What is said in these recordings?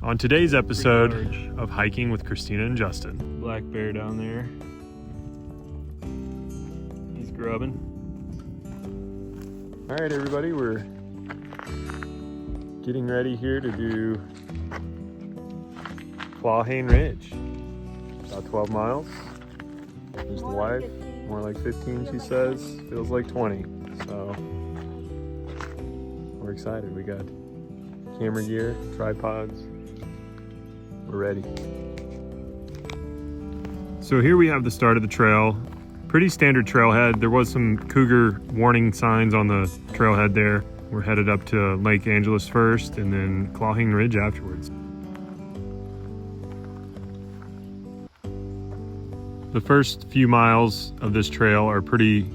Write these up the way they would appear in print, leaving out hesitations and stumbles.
On today's episode of Hiking with Christina and Justin. Black bear down there. He's grubbing. All right, everybody, we're getting ready here to do Klahhane Ridge. About 12 miles. There's the wife. More like 15, she says. Feels like 20. So we're excited. We got camera gear, tripods. We're ready. So here we have the start of the trail. Pretty standard trailhead. There was some cougar warning signs on the trailhead there. We're headed up to Lake Angeles first and then Klahhane Ridge afterwards. The first few miles of this trail are pretty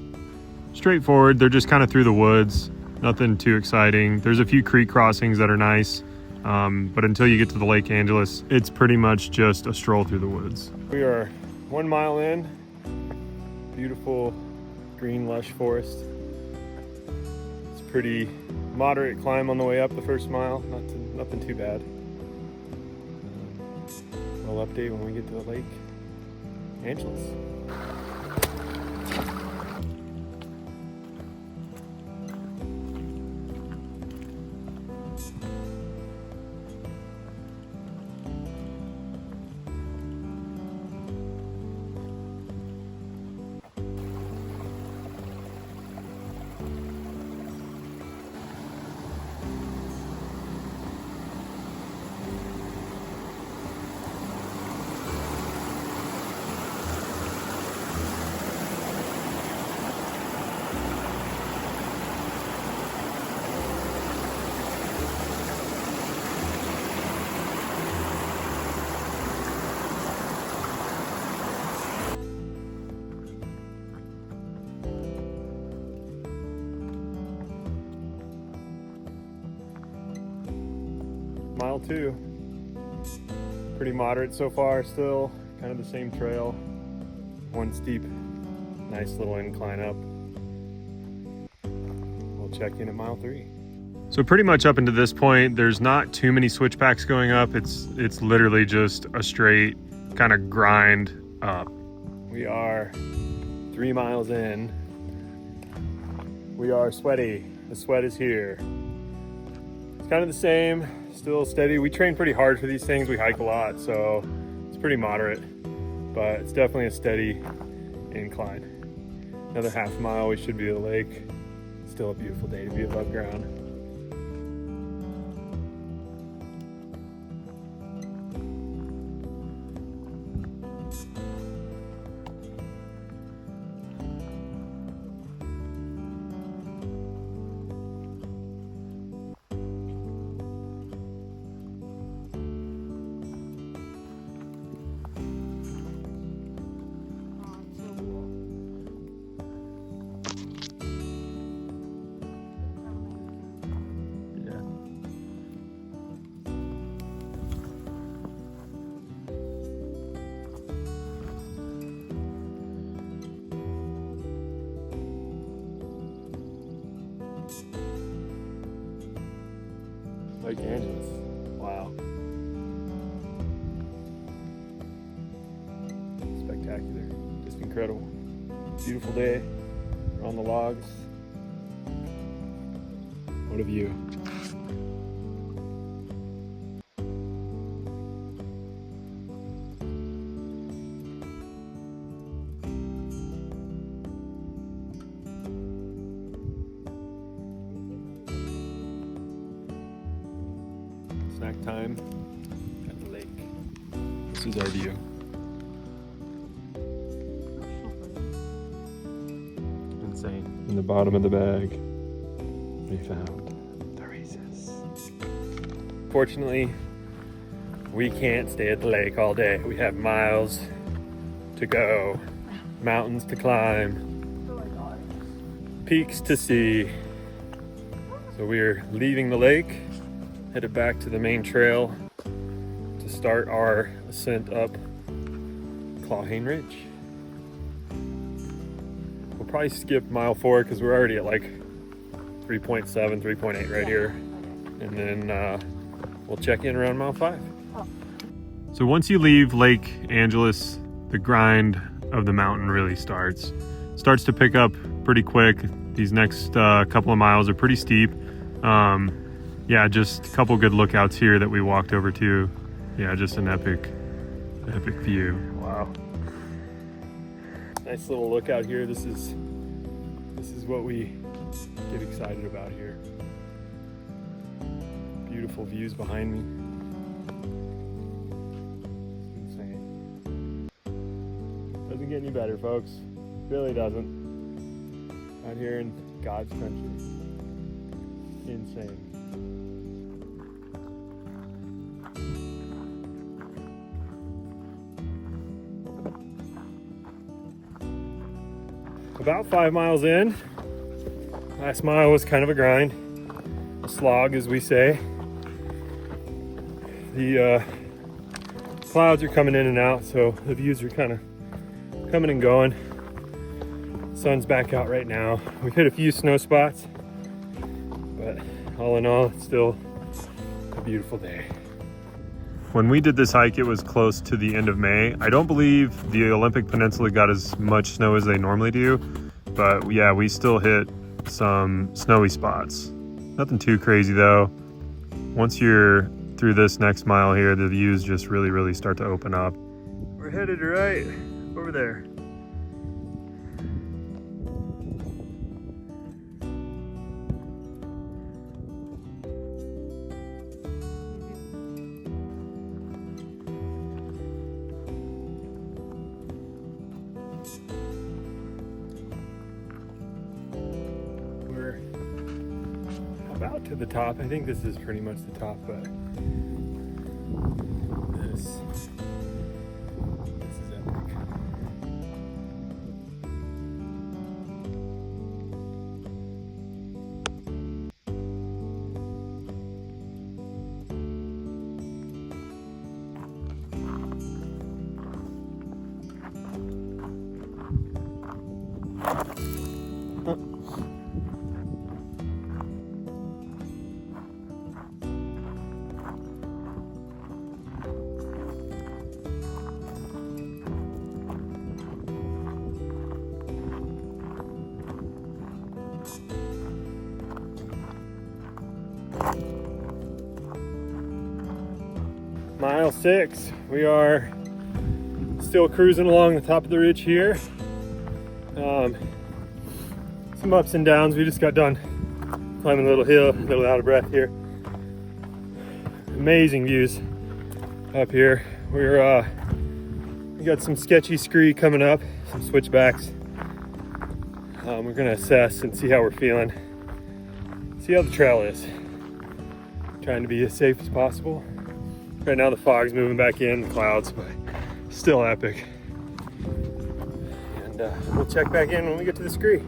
straightforward. They're just kind of through the woods, nothing too exciting. There's a few creek crossings that are nice, but until you get to the Lake Angeles, it's pretty much just a stroll through the woods. We are 1 mile in, beautiful green lush forest. It's a pretty moderate climb on the way up the first mile, nothing too bad. We'll update when we get to the Lake Angeles. Mile 2, pretty moderate so far still, kind of the same trail. One steep, nice little incline up. We'll check in at mile 3. So pretty much up into this point, there's not too many switchbacks going up. It's literally just a straight kind of grind up. We are 3 miles in. We are sweaty. The sweat is here. It's kind of the same. Still steady. We train pretty hard for these things. We hike a lot, so it's pretty moderate, but it's definitely a steady incline. Another half mile, we should be at the lake. Still a beautiful day to be above ground. Lake Angeles. Wow. Spectacular. Just incredible. Beautiful day. We're on the logs. What a view. Snack time at the lake. This is our view. Insane. In the bottom of the bag, we found the Reese's. Fortunately, we can't stay at the lake all day. We have miles to go, mountains to climb, peaks to see. So we're leaving the lake, headed back to the main trail to start our ascent up Klahhane Ridge. We'll probably skip mile 4 because we're already at like 3.7, 3.8 right here. And then we'll check in around mile 5. So once you leave Lake Angeles, the grind of the mountain really starts to pick up pretty quick. These next couple of miles are pretty steep. Yeah, just a couple good lookouts here that we walked over to. Yeah, just an epic view. Wow. Nice little lookout here. This is what we get excited about here. Beautiful views behind me. Insane. Doesn't get any better, folks. Really doesn't. Out here in God's country. Insane. About 5 miles in. Last mile was kind of a grind. A slog, as we say. The clouds are coming in and out, so the views are kind of coming and going. Sun's back out right now. We've hit a few snow spots, but all in all, it's still a beautiful day. When we did this hike, it was close to the end of May. I don't believe the Olympic Peninsula got as much snow as they normally do, but yeah, we still hit some snowy spots. Nothing too crazy though. Once you're through this next mile here, the views just really start to open up. We're headed right over there. We're about to the top. I think this is pretty much the top, but this is epic. Mile 6, we are still cruising along the top of the ridge here. Some ups and downs. We just got done climbing a little hill, a little out of breath here. Amazing views up here. We got some sketchy scree coming up, some switchbacks. We're gonna assess and see how we're feeling, see how the trail is. Trying to be as safe as possible. Right now the fog's moving back in, the clouds, but still epic. And we'll check back in when we get to the scree.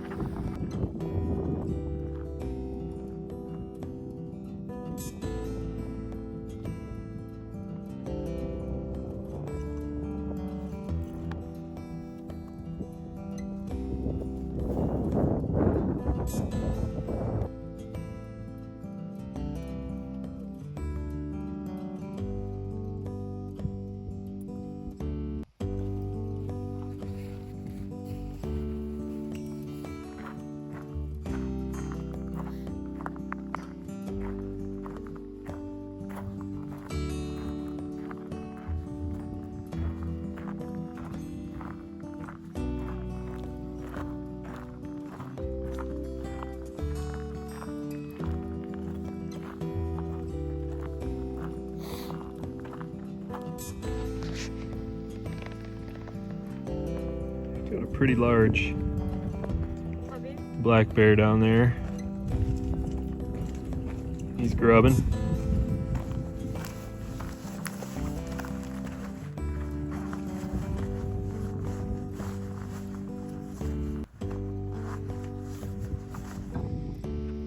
Got a pretty large black bear down there. He's grubbing.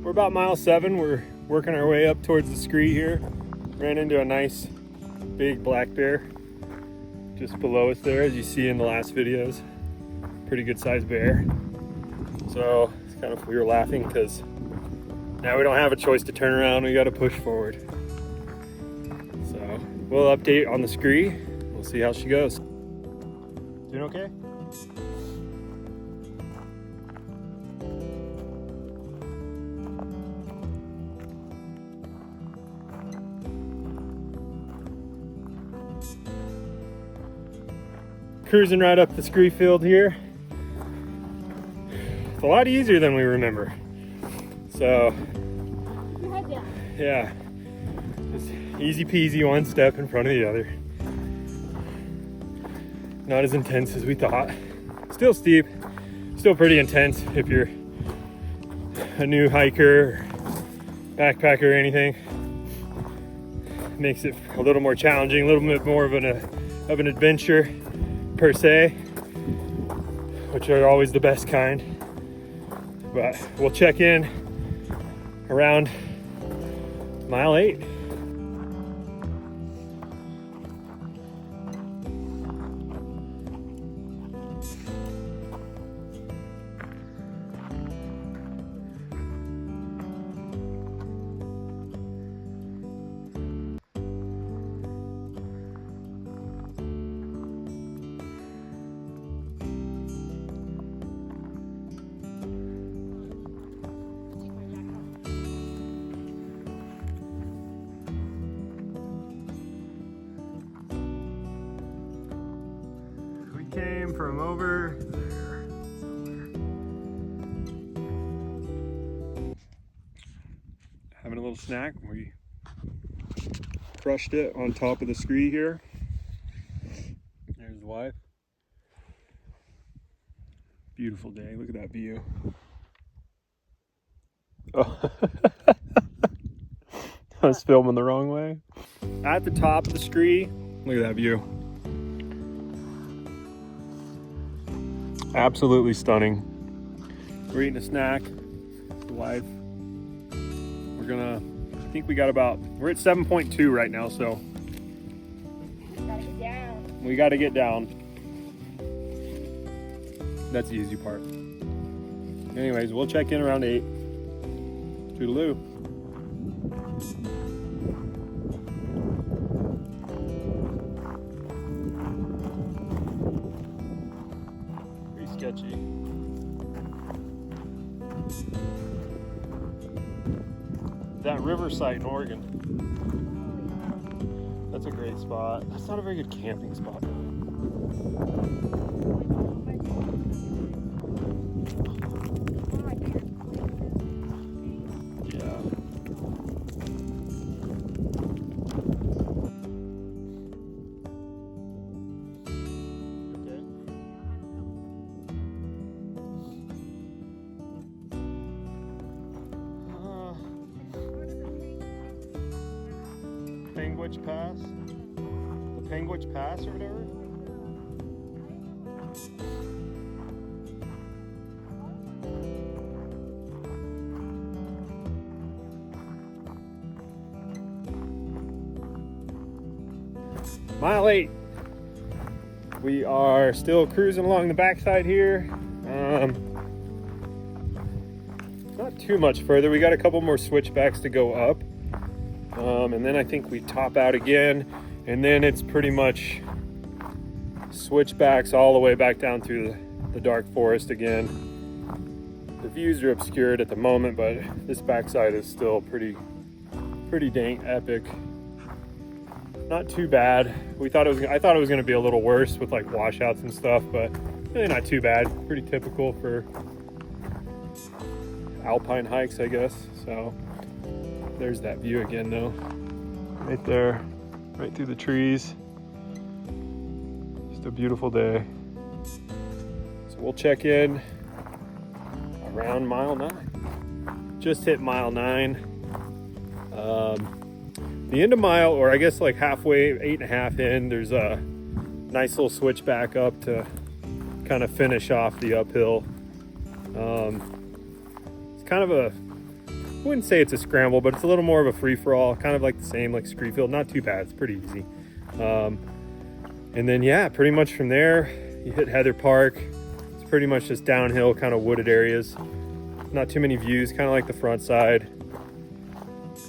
We're about mile 7. We're working our way up towards the scree here. Ran into a nice big black bear just below us there, as you see in the last videos. Pretty good sized bear. So it's kind of, we were laughing because now we don't have a choice to turn around, we got to push forward. So we'll update on the scree. We'll see how she goes. Doing okay? Cruising right up the scree field here. It's a lot easier than we remember. So, yeah, just easy peasy, one step in front of the other. Not as intense as we thought. Still steep, still pretty intense if you're a new hiker, backpacker, or anything. Makes it a little more challenging, a little bit more of an adventure per se, which are always the best kind. But we'll check in around mile 8. Came from over there somewhere. Having a little snack. We crushed it on top of the scree here. There's the wife. Beautiful day. Look at that view. Oh. I was filming the wrong way. At the top of the scree, look at that view. Absolutely stunning. We're eating a snack. The wife. I think we got we're at 7.2 right now, so. Gotta get down. We gotta get down. That's the easy part. Anyways, we'll check in around 8. Toodaloo. Sketchy. That river site in Oregon. That's a great spot. That's not a very good camping spot. Yeah. Penguich Pass? The Penguich Pass or whatever? Mile 8. We are still cruising along the backside here. Not too much further. We got a couple more switchbacks to go up. And then I think we top out again, and then it's pretty much switchbacks all the way back down through the dark forest again. The views are obscured at the moment, but this backside is still pretty dang epic. Not too bad. I thought it was going to be a little worse with like washouts and stuff, but really not too bad. Pretty typical for alpine hikes, I guess. So there's that view again though. Right there, right through the trees. Just a beautiful day. So we'll check in around mile 9. Just hit mile 9. The end of mile, or I guess like halfway, 8.5 in, there's a nice little switch back up to kind of finish off the uphill. It's kind of I wouldn't say it's a scramble, but it's a little more of a free-for-all, kind of like the same like Screefield. Not too bad, it's pretty easy. And then yeah, pretty much from there you hit Heather Park. It's pretty much just downhill, kind of wooded areas. Not too many views, kind of like the front side. Let's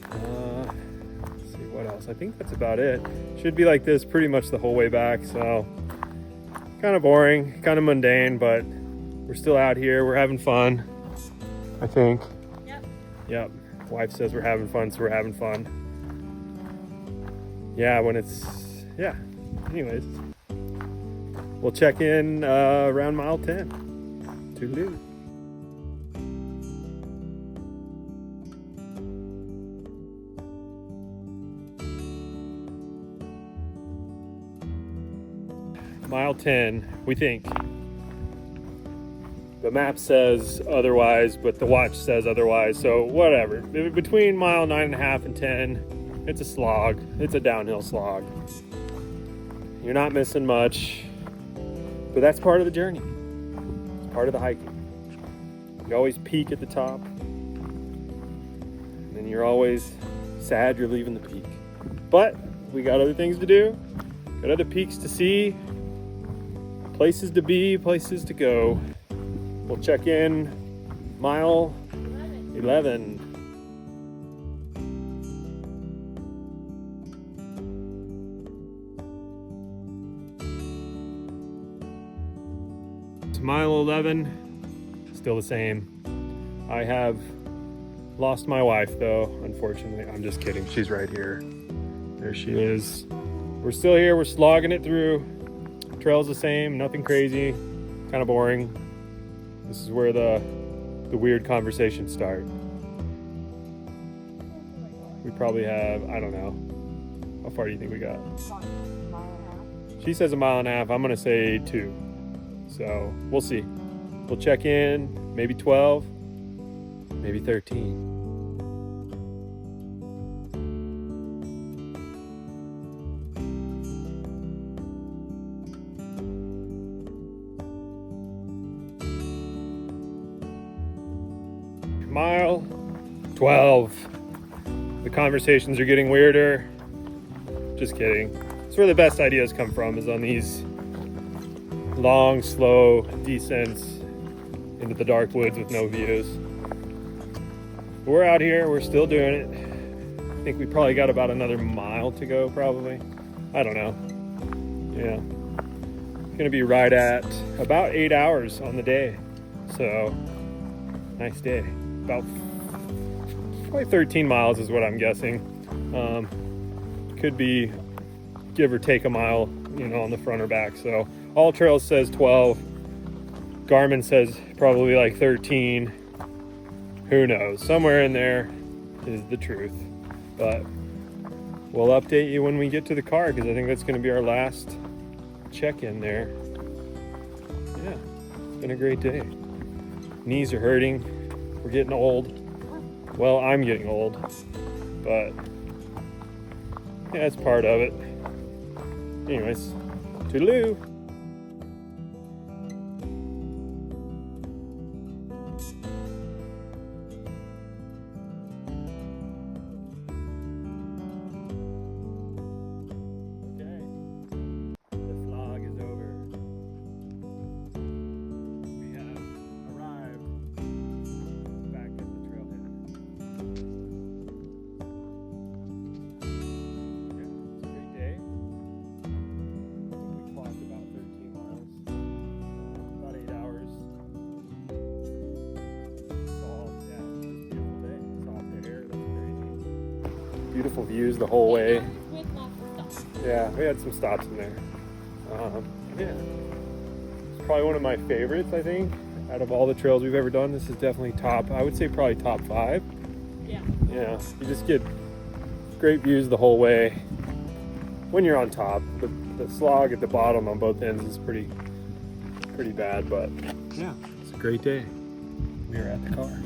see what else. I think that's about it. Should be like this pretty much the whole way back, so kind of boring, kind of mundane, but we're still out here. We're having fun, I think. Yep. Wife says we're having fun, so we're having fun. Yeah, when it's, yeah. Anyways, we'll check in around mile 10. Toodaloo. Mile 10, we think. The map says otherwise, but the watch says otherwise, so whatever. Between mile 9.5 and 10, it's a slog. It's a downhill slog. You're not missing much, but that's part of the journey. It's part of the hiking. You always peak at the top, and then you're always sad you're leaving the peak. But we got other things to do, got other peaks to see, places to be, places to go. We'll check in mile 11. It's mile 11, still the same. I have lost my wife though, unfortunately. I'm just kidding, she's right here. There she is. We're still here, we're slogging it through. Trail's the same, nothing crazy, kind of boring. This is where the weird conversations start. We probably have, I don't know. How far do you think we got? She says 1.5 miles. I'm gonna say 2. So we'll see. We'll check in, maybe 12, maybe 13. Mile 12. The conversations are getting weirder. Just kidding. It's where the best ideas come from, is on these long, slow descents into the dark woods with no views. But we're out here, we're still doing it. I think we probably got about another mile to go, probably. I don't know. Yeah. It's gonna be right at about 8 hours on the day. So, nice day. About probably 13 miles is what I'm guessing. Could be give or take a mile, you know, on the front or back. So All Trails says 12. Garmin says probably like 13. Who knows? Somewhere in there is the truth. But we'll update you when we get to the car, because I think that's going to be our last check-in there. Yeah, it's been a great day. Knees are hurting. We're getting old. Well, I'm getting old, but yeah, it's part of it. Anyways, toodaloo. Okay, the slog is over. We have arrived back at the trailhead. Yeah, it's a great day. We clocked about 13 miles, about 8 hours. Salt, yeah, it's just a beautiful day. Soft air, that's crazy. Beautiful views the whole way. Yeah, we had some stops in there. Yeah, it's probably one of my favorites, I think. Out of all the trails we've ever done, this is definitely top, I would say probably top 5. Yeah. Yeah, you just get great views the whole way when you're on top. The slog at the bottom on both ends is pretty bad, but yeah, it's a great day. We're at the car.